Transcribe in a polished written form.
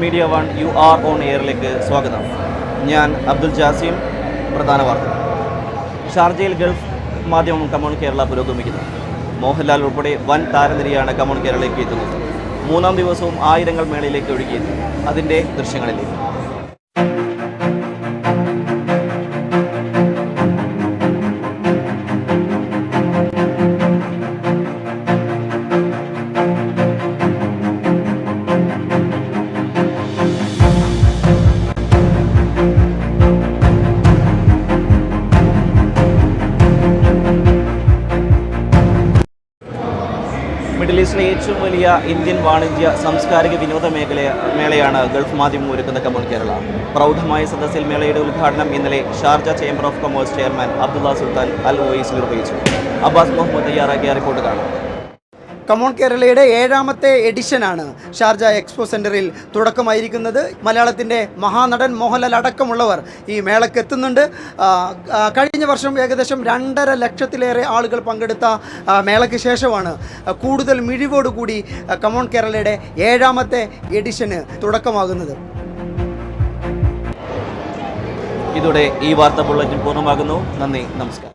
Media One you are on എയറിലേക്ക് സ്വാഗതം. ഞാൻ അബ്ദുൽ ജാസിം. പ്രധാന വാർത്ത. ഷാർജയിൽ ഗൾഫ് മാധ്യമം കമോൺ കേരള പുരോഗമിക്കുന്നു. മോഹൻലാൽ ഉൾപ്പെടെ വൻ താരനിരയാണ് കമോൺ കേരളയിലേക്ക് എത്തുന്നത്. മൂന്നാം ദിവസവും ആയിരങ്ങൾ മേളയിലേക്ക് ഒഴുകിയെത്തി. അതിൻ്റെ ദൃശ്യങ്ങളിലേക്ക്. മിഡിൽ ഈസ്റ്റിലെ ഏറ്റവും വലിയ ഇന്ത്യൻ വാണിജ്യ സാംസ്കാരിക വിനോദ മേളയാണ് ഗൾഫ് മാധ്യമം ഒരുക്കുന്ന കമോൺ കേരള. പ്രൗഢമായ സദസ്സിൽ മേളയുടെ ഉദ്ഘാടനം ഇന്നലെ Sharjah Chamber of Commerce chairman Abdullah Sultan Al Uwais നിർവഹിച്ചു. അബ്ബാസ് മുഹമ്മദ് തയ്യാറാക്കിയ റിപ്പോർട്ട് കാണാം. കമോൺ കേരളയുടെ 7ാമത്തെ എഡിഷനാണ് ഷാർജ എക്സ്പോ സെൻറ്ററിൽ തുടക്കമായിരിക്കുന്നത്. മലയാളത്തിൻ്റെ മഹാനടൻ മോഹൻലാൽ അടക്കമുള്ളവർ ഈ മേളയ്ക്ക് എത്തുന്നുണ്ട്. കഴിഞ്ഞ വർഷം ഏകദേശം 2.5 ലക്ഷത്തിലേറെ ആളുകൾ പങ്കെടുത്ത മേളയ്ക്ക് ശേഷമാണ് കൂടുതൽ മിഴിവോടുകൂടി കമോൺ കേരളയുടെ 7ാമത്തെ എഡിഷന് തുടക്കമാകുന്നത്. ഇതോടെ ഈ വാർത്താ ബുള്ളറ്റിൻ പൂർണ്ണമാകുന്നു. നന്ദി, നമസ്കാരം.